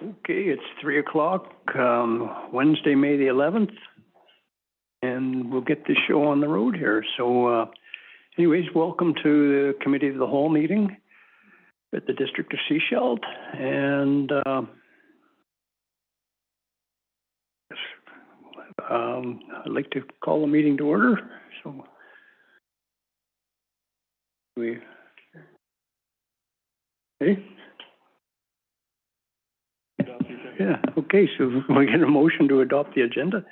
Okay, it's 3 o'clock, Wednesday, May the 11th, and we'll get this show on the road here. So, anyways, welcome to the Committee of the Whole meeting at the District of Sechelt, and I'd like to call the meeting to order. So, Yeah, okay, so we get a motion to adopt the agenda.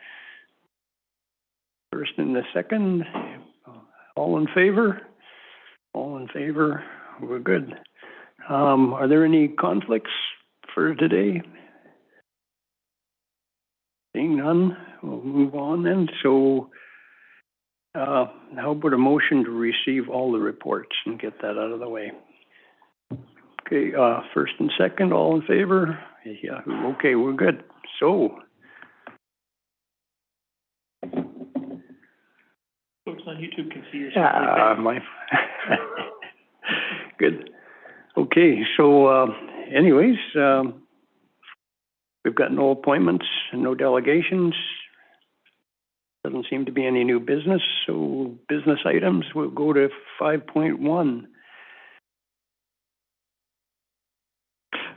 First and the second, all in favor? All in favor, we're good. Are there any conflicts for today? Seeing none, we'll move on then. So, how about a motion to receive all the reports and get that out of the way? Okay, first and second, all in favor? Yeah, okay, we're good. So, folks on YouTube can see yourself. Good. Okay, so anyways, we've got no appointments and no delegations. Doesn't seem to be any new business. So business items, we'll go to 5.1.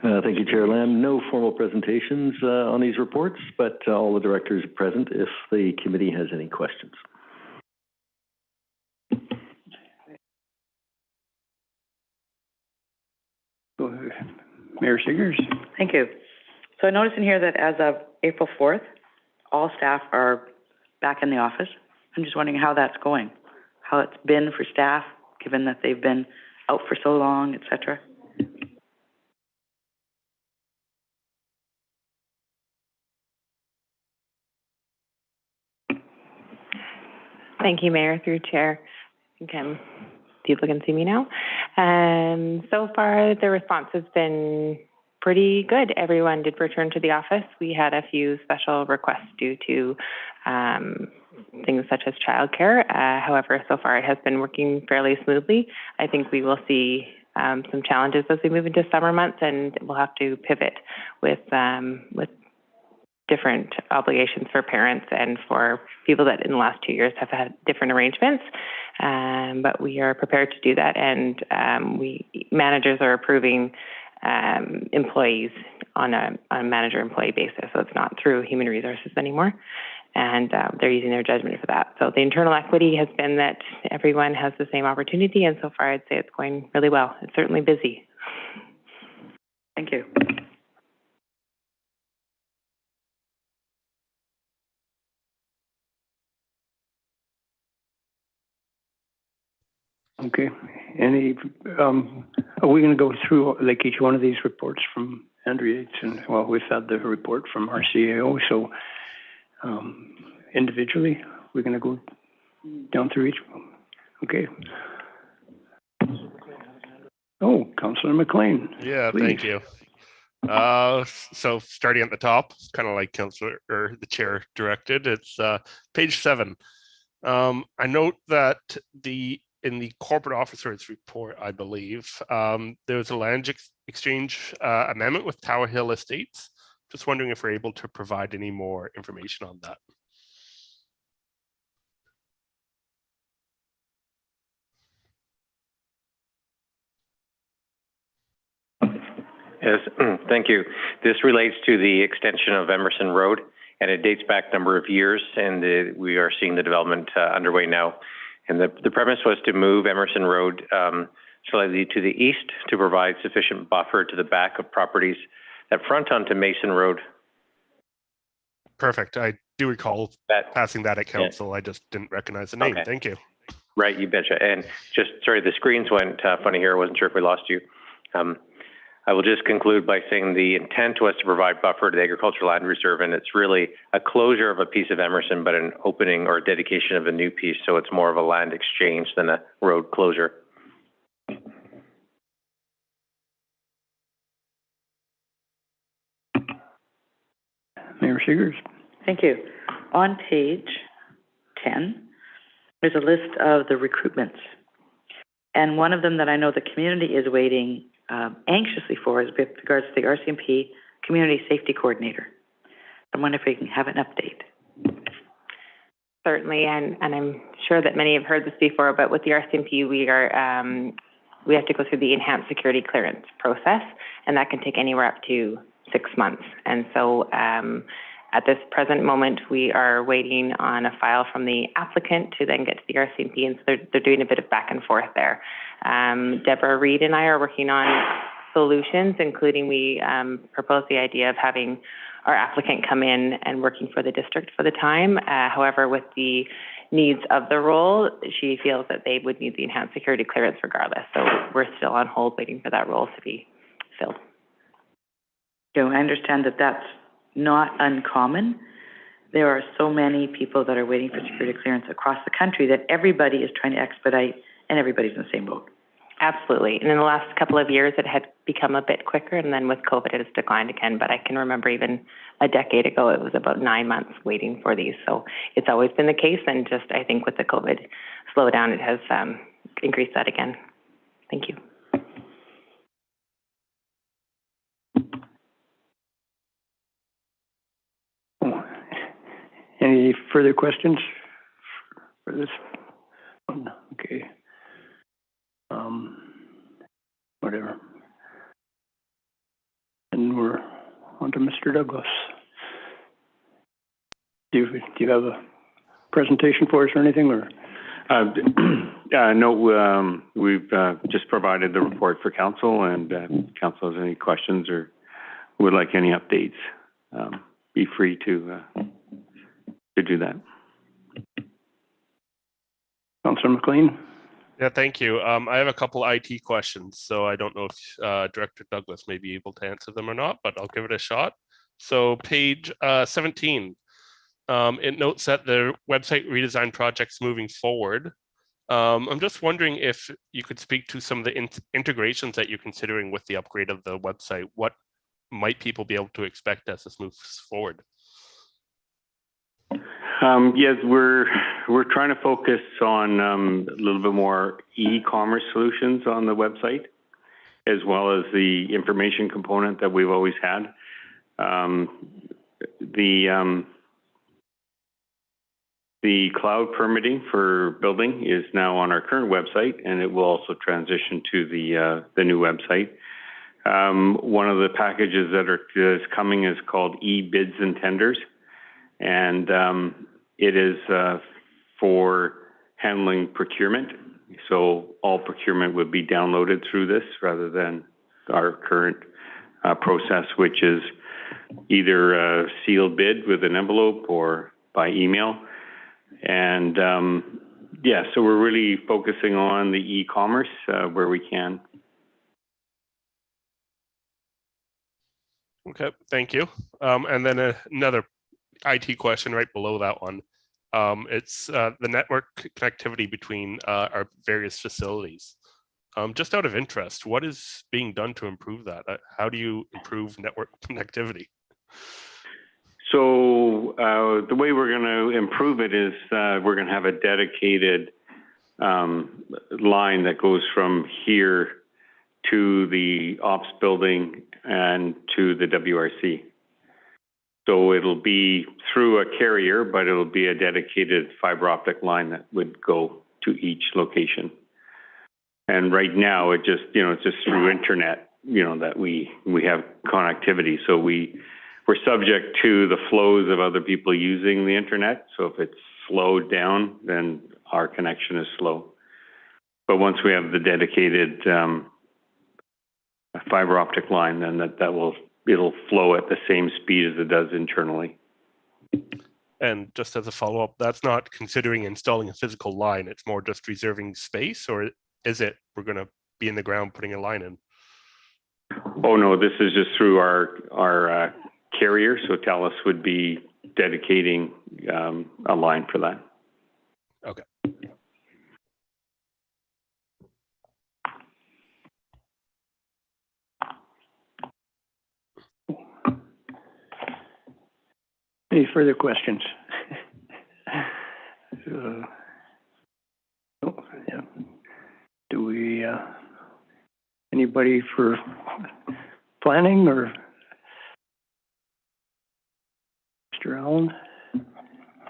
Thank you, Chair Lamb. No formal presentations on these reports, but all the directors are present if the committee has any questions. Mayor Siggers. Thank you. So I noticed in here that as of April 4th, all staff are back in the office. I'm just wondering how that's going, how it's been for staff, given that they've been out for so long, et cetera. Thank you, Mayor, through Chair. I think people can see me now. So far, the response has been pretty good. Everyone did return to the office. We had a few special requests due to things such as childcare. However, so far it has been working fairly smoothly. I think we will see some challenges as we move into summer months, and we'll have to pivot with different obligations for parents and for people that in the last 2 years have had different arrangements. But we are prepared to do that, and managers are approving employees on a manager-employee basis, so it's not through human resources anymore, and they're using their judgment for that. So the internal equity has been that everyone has the same opportunity, and so far I'd say it's going really well. It's certainly busy. Thank you. Okay. Any, are we going to go through like each one of these reports from Andrew Yates? And well, we've had the report from our CAO, so individually, we're going to go down through each one. Okay. Oh, Councillor McLean. Yeah, please. Thank you. So starting at the top, kind of like Councillor or the Chair directed, it's page 7. I note that in the corporate officer's report, I believe, there was a land exchange amendment with Tower Hill Estates. Just wondering if we're able to provide any more information on that. Yes, thank you. This relates to the extension of Emerson Road, and it dates back a number of years, and we are seeing the development underway now. And the premise was to move Emerson Road slightly to the east to provide sufficient buffer to the back of properties that front onto Mason Road. Perfect. I do recall passing that at council. Yeah. I just didn't recognize the name. Okay. Thank you. Right, you betcha. And just, sorry, the screens went funny here. I wasn't sure if we lost you. I will just conclude by saying the intent was to provide buffer to the Agricultural Land Reserve, and it's really a closure of a piece of Emerson, but an opening or dedication of a new piece, so it's more of a land exchange than a road closure. Mayor Siggers. Thank you. On page 10, there's a list of the recruitments, and one of them that I know the community is waiting anxiously for is with regards to the RCMP community safety coordinator. I'm wondering if we can have an update. Certainly, and I'm sure that many have heard this before, but with the RCMP, we have to go through the enhanced security clearance process, and that can take anywhere up to 6 months. And so at this present moment, we are waiting on a file from the applicant to then get to the RCMP, and so they're doing a bit of back and forth there. Deborah Reed and I are working on solutions, including we proposed the idea of having our applicant come in and working for the district for the time. However, with the needs of the role, she feels that they would need the enhanced security clearance regardless. So we're still on hold waiting for that role to be filled. So I understand that that's not uncommon. There are so many people that are waiting for security clearance across the country that everybody is trying to expedite, and everybody's in the same boat. Absolutely. And in the last couple of years, it had become a bit quicker, and then with COVID, it has declined again. But I can remember even a decade ago, it was about 9 months waiting for these. So it's always been the case, and just I think with the COVID slowdown, it has increased that again. Thank you. Any further questions for this one? Okay. Whatever. And we're on to Mr. Douglas. Do you have a presentation for us or anything, or? No, we've just provided the report for council, and council has any questions or would like any updates, be free to do that. Councillor McLean? Yeah, thank you. I have a couple IT questions, so I don't know if Director Douglas may be able to answer them or not, but I'll give it a shot. So page 17, it notes that the website redesign project's moving forward. I'm just wondering if you could speak to some of the integrations that you're considering with the upgrade of the website. What might people be able to expect as this moves forward? Yes, we're trying to focus on a little bit more e-commerce solutions on the website, as well as the information component that we've always had. The cloud permitting for building is now on our current website, and it will also transition to the new website. One of the packages that is coming is called e-bids and tenders, and it is for handling procurement. So all procurement would be downloaded through this rather than our current process, which is either a sealed bid with an envelope or by email. And yeah, so we're really focusing on the e-commerce where we can. Okay, thank you. And then another IT question right below that one. It's the network connectivity between our various facilities. Just out of interest, what is being done to improve that? How do you improve network connectivity? So the way we're going to improve it is we're going to have a dedicated line that goes from here to the ops building and to the WRC. So it'll be through a carrier, but it'll be a dedicated fiber optic line that would go to each location. And right now, it just, it's just through internet, that we have connectivity. So we're subject to the flows of other people using the internet. So if it's slowed down, then our connection is slow. But once we have the dedicated fiber optic line, then it'll flow at the same speed as it does internally. And just as a follow-up, that's not considering installing a physical line, it's more just reserving space, or is it we're going to be in the ground putting a line in? Oh no, this is just through our carrier. So TELUS would be dedicating a line for that. Okay. Any further questions? Yeah. Do we, anybody for planning or Alan?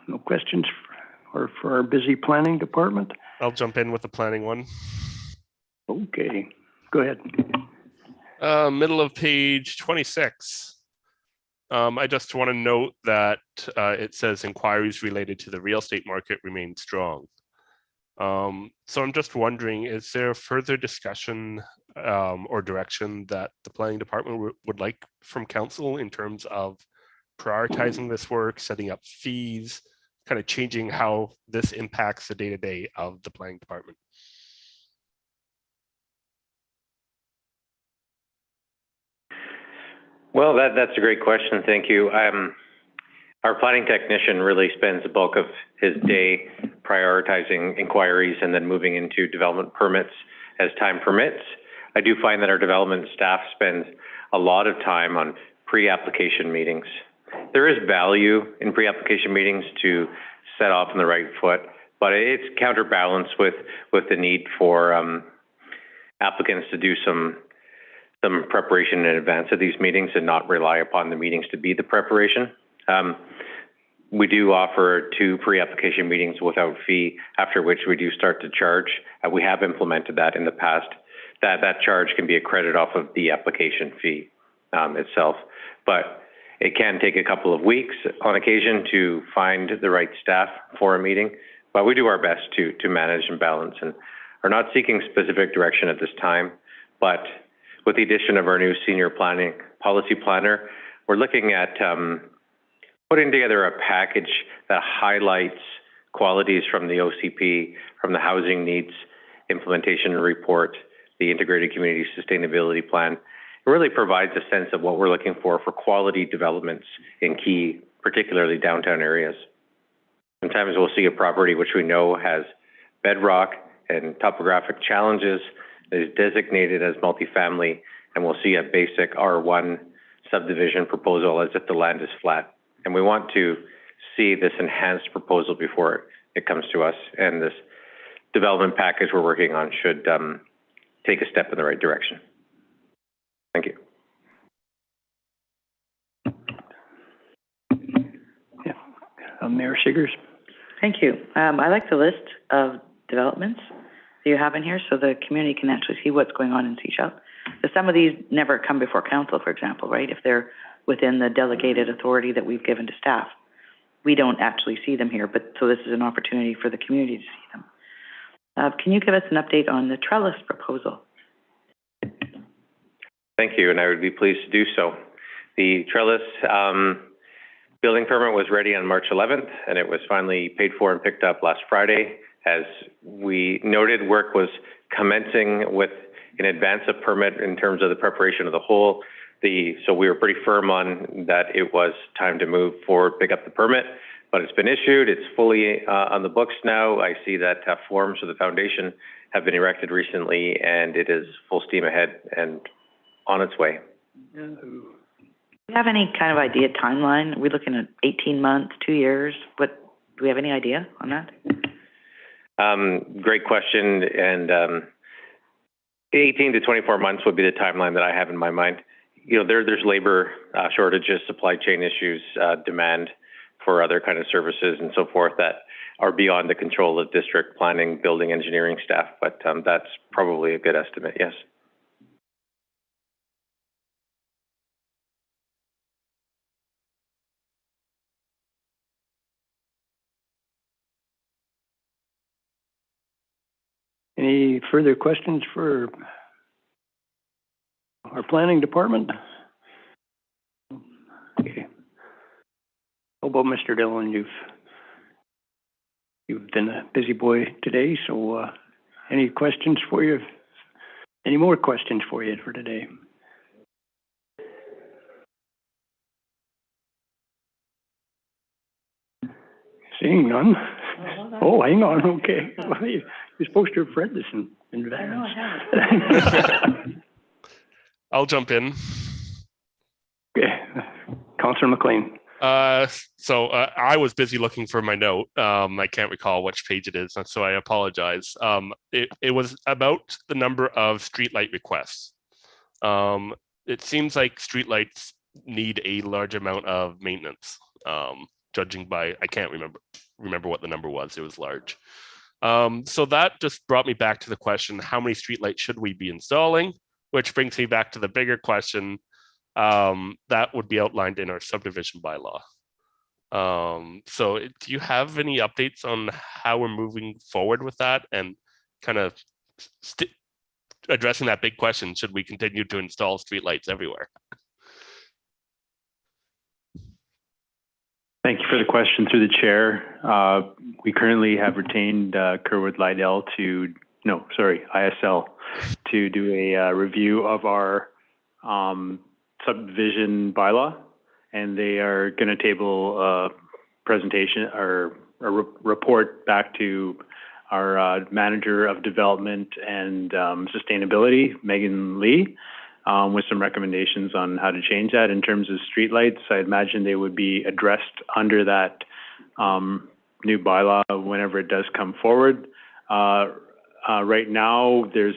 No questions for our busy planning department? I'll jump in with the planning one. Okay, go ahead. Middle of page 26. I just want to note that it says inquiries related to the real estate market remain strong. So I'm just wondering, is there further discussion or direction that the planning department would like from council in terms of prioritizing this work, setting up fees, kind of changing how this impacts the day-to-day of the planning department? Well, that's a great question. Thank you. Our planning technician really spends the bulk of his day prioritizing inquiries and then moving into development permits as time permits. I do find that our development staff spends a lot of time on pre-application meetings. There is value in pre-application meetings to set off on the right foot, but it's counterbalanced with the need for applicants to do some preparation in advance of these meetings and not rely upon the meetings to be the preparation. We do offer 2 pre-application meetings without fee, after which we do start to charge. We have implemented that in the past. That charge can be a credit off of the application fee itself. But it can take a couple of weeks on occasion to find the right staff for a meeting. But we do our best to manage and balance, and are not seeking specific direction at this time. But with the addition of our new senior planning policy planner, we're looking at putting together a package that highlights qualities from the OCP, from the Housing Needs Implementation Report, the Integrated Community Sustainability Plan. It really provides a sense of what we're looking for quality developments in key, particularly downtown areas. Sometimes we'll see a property which we know has bedrock and topographic challenges, that is designated as multifamily, and we'll see a basic R1 subdivision proposal as if the land is flat. And we want to see this enhanced proposal before it comes to us. And this development package we're working on should take a step in the right direction. Thank you. Yeah. Mayor Siggers. Thank you. I like the list of developments that you have in here so the community can actually see what's going on in Sechelt. Some of these never come before council, for example, right? If they're within the delegated authority that we've given to staff, we don't actually see them here, but so this is an opportunity for the community to see them. Can you give us an update on the trellis proposal? Thank you, and I would be pleased to do so. The trellis building permit was ready on March 11th, and it was finally paid for and picked up last Friday. As we noted, work was commencing with in advance of permit in terms of the preparation of the hole. So we were pretty firm on that it was time to move forward, pick up the permit, but it's been issued. It's fully on the books now. I see that forms for the foundation have been erected recently, and it is full steam ahead and on its way. Do you have any kind of idea timeline? Are we looking at 18 months, 2 years? Do we have any idea on that? Great question, and 18 to 24 months would be the timeline that I have in my mind. You know, there's labor shortages, supply chain issues, demand for other kind of services and so forth that are beyond the control of district planning, building, engineering staff, but that's probably a good estimate, yes. Any further questions for our planning department? Okay. How about Mr. Dillon? You've been a busy boy today, so any questions for you? Any more questions for you for today? Seeing none. Oh, hang on. Okay. Well, you're supposed to have read this in advance. I know, I haven't. I'll jump in. Okay. Councillor McLean. So I was busy looking for my note. I can't recall which page it is, so I apologize. It was about the number of streetlight requests. It seems like streetlights need a large amount of maintenance. judging by, I can't remember what the number was. It was large. So that just brought me back to the question, how many streetlights should we be installing? Which brings me back to the bigger question that would be outlined in our subdivision bylaw. So do you have any updates on how we're moving forward with that and kind of addressing that big question, should we continue to install streetlights everywhere? Thank you for the question through the chair. We currently have retained Kerwood Lydell ISL, to do a review of our subdivision bylaw, and they are going to table a presentation or a report back to our manager of development and sustainability, Megan Lee, with some recommendations on how to change that. In terms of streetlights, I imagine they would be addressed under that new bylaw whenever it does come forward. Right now, there's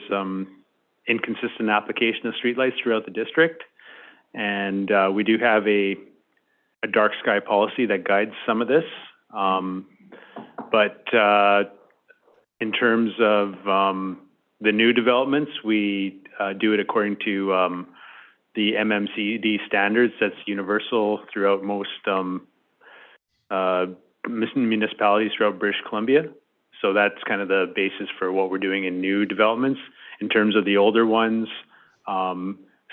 inconsistent application of streetlights throughout the district, and we do have a dark sky policy that guides some of this. But in terms of the new developments, we do it according to the MMCD standards. That's universal throughout most municipalities throughout British Columbia. So that's kind of the basis for what we're doing in new developments. In terms of the older ones,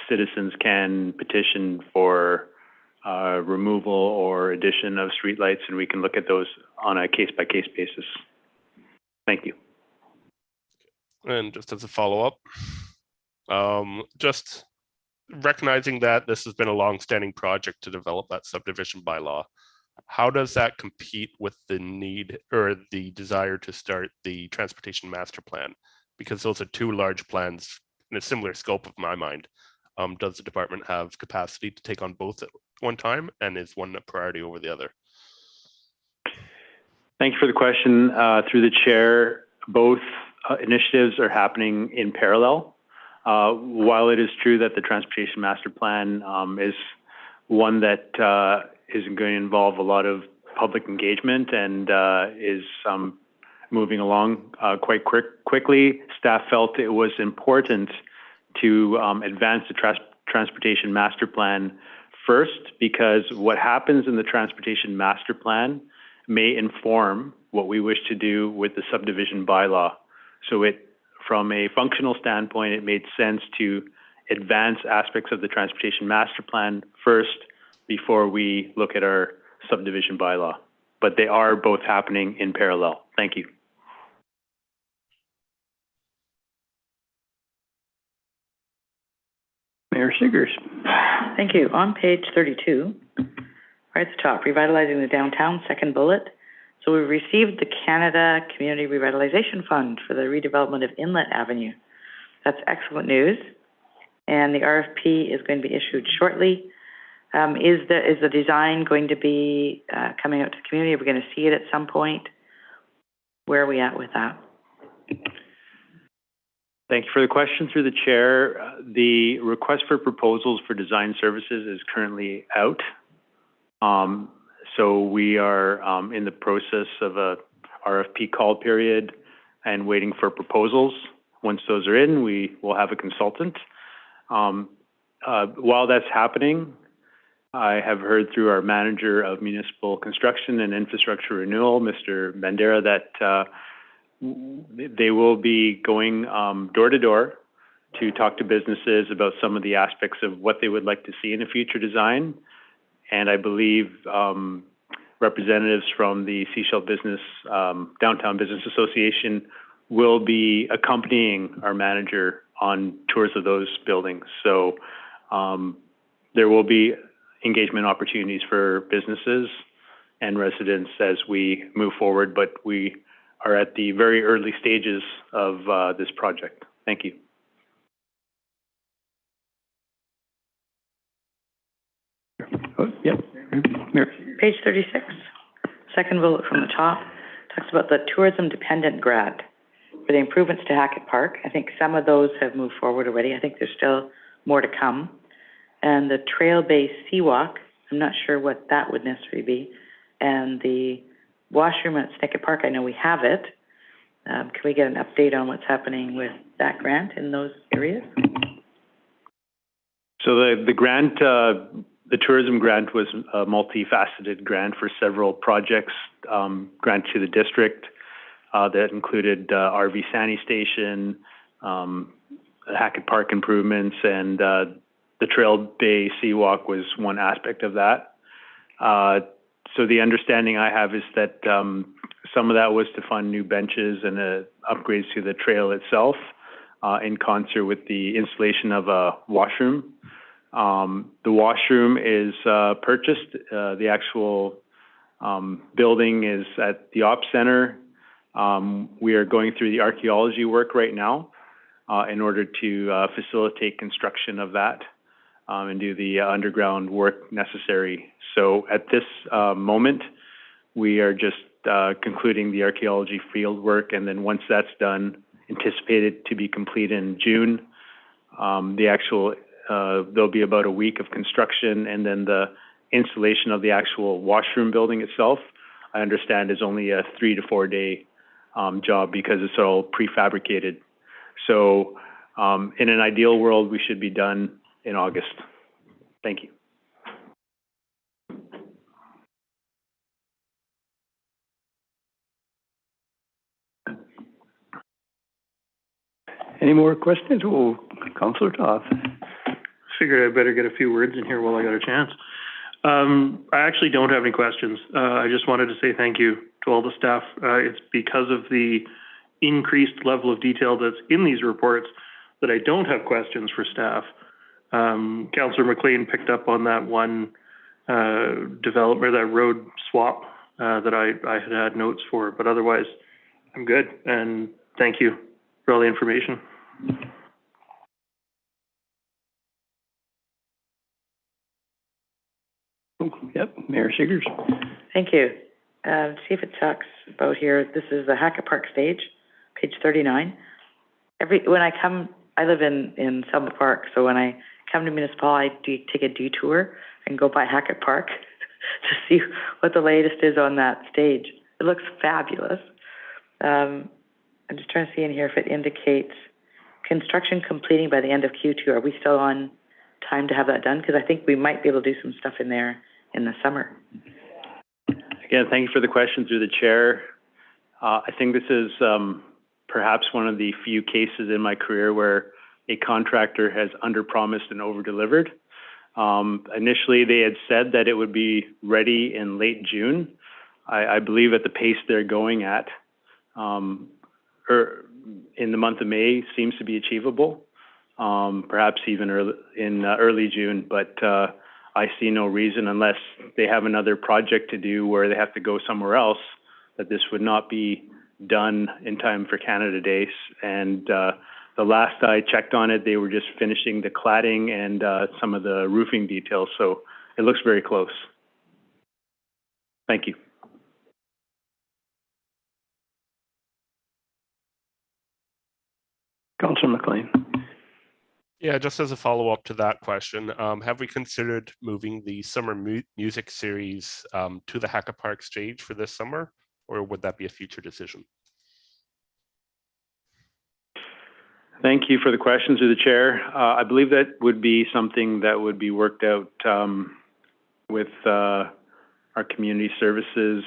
citizens can petition for removal or addition of streetlights, and we can look at those on a case-by-case basis. Thank you. And just as a follow-up, just recognizing that this has been a long-standing project to develop that subdivision bylaw, how does that compete with the need or the desire to start the transportation master plan? Because those are two large plans in a similar scope of my mind. Does the department have capacity to take on both at one time, and is one a priority over the other? Thank you for the question. Through the chair, both initiatives are happening in parallel. While it is true that the transportation master plan is one that is going to involve a lot of public engagement and is moving along quite quickly, staff felt it was important to advance the transportation master plan first, because what happens in the transportation master plan may inform what we wish to do with the subdivision bylaw. So from a functional standpoint, it made sense to advance aspects of the transportation master plan first before we look at our subdivision bylaw. But they are both happening in parallel. Thank you. Mayor Siggers. Thank you. On page 32, right at the top, revitalizing the downtown, second bullet. So we've received the Canada Community Revitalization Fund for the redevelopment of Inlet Avenue. That's excellent news. And the RFP is going to be issued shortly. Is the design going to be coming out to the community? Are we going to see it at some point? Where are we at with that? Thank you for the question through the chair. The request for proposals for design services is currently out. So we are in the process of a RFP call period and waiting for proposals. Once those are in, we will have a consultant. While that's happening, I have heard through our manager of municipal construction and infrastructure renewal, Mr. Bandera, that they will be going door to door to talk to businesses about some of the aspects of what they would like to see in a future design. And I believe representatives from the Sechelt Business, Downtown Business Association will be accompanying our manager on tours of those buildings. So there will be engagement opportunities for businesses and residents as we move forward, but we are at the very early stages of this project. Thank you. Yep. Page 36, second bullet from the top, talks about the tourism-dependent grant for the improvements to Hackett Park. I think some of those have moved forward already. I think there's still more to come. And the trail-based seawalk, I'm not sure what that would necessarily be. And the washroom at Snicket Park, I know we have it. Can we get an update on what's happening with that grant in those areas? So the grant, the tourism grant was a multifaceted grant for several projects, grant to the district, that included RV Sani Station, Hackett Park improvements, and the Trail Bay Seawalk was one aspect of that. So the understanding I have is that some of that was to fund new benches and upgrades to the trail itself, in concert with the installation of a washroom. The washroom is purchased. The actual building is at the Ops Center. We are going through the archaeology work right now in order to facilitate construction of that and do the underground work necessary. So at this moment, we are just concluding the archaeology field work, and then once that's done, anticipated to be complete in June, the actual there'll be about a week of construction, and then the installation of the actual washroom building itself, I understand, is only a 3 to 4 day job because it's all prefabricated. So in an ideal world, we should be done in August. Thank you. Any more questions? Oh, Councillor Toth. Figured I better get a few words in here while I got a chance. I actually don't have any questions. I just wanted to say thank you to all the staff. It's because of the increased level of detail that's in these reports that I don't have questions for staff. Councillor McLean picked up on that one development, that road swap that I had notes for, but otherwise I'm good. And thank you for all the information. Yep, Mayor Siggers. Thank you. See if it talks about here. This is the Hackett Park stage, page 39. When I come, I live in Summit Park, so when I come to Municipal, I do take a detour and go by Hackett Park to see what the latest is on that stage. It looks fabulous. I'm just trying to see in here if it indicates construction completing by the end of Q2. Are we still on time to have that done? Because I think we might be able to do some stuff in there in the summer. Again, thank you for the question through the chair. I think this is perhaps one of the few cases in my career where a contractor has under-promised and over-delivered. Initially, they had said that it would be ready in late June. I believe at the pace they're going at, in the month of May seems to be achievable, perhaps even early June, but I see no reason, unless they have another project to do where they have to go somewhere else, that this would not be done in time for Canada Day. And the last I checked on it, they were just finishing the cladding and some of the roofing details, so it looks very close. Thank you. Councillor McLean. Yeah, just as a follow-up to that question, have we considered moving the summer music series to the Hackett Park stage for this summer, or would that be a future decision? Thank you for the question through the chair. I believe that would be something that would be worked out with our community services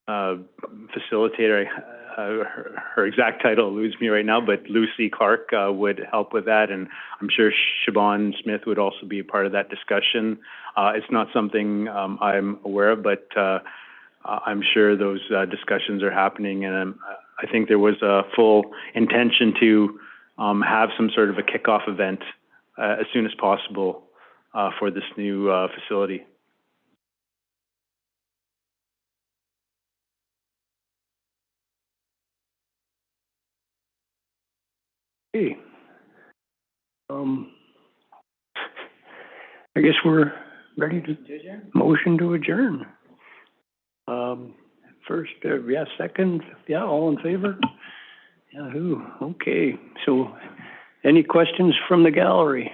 facilitator. Her exact title eludes me right now, but Lucy Clark would help with that, and I'm sure Siobhan Smith would also be a part of that discussion. It's not something I'm aware of, but I'm sure those discussions are happening, and I think there was a full intention to have some sort of a kickoff event as soon as possible for this new facility. Okay. I guess we're ready to motion to adjourn. First, yeah, second, yeah, all in favor? Yahoo. Okay. So, any questions from the gallery?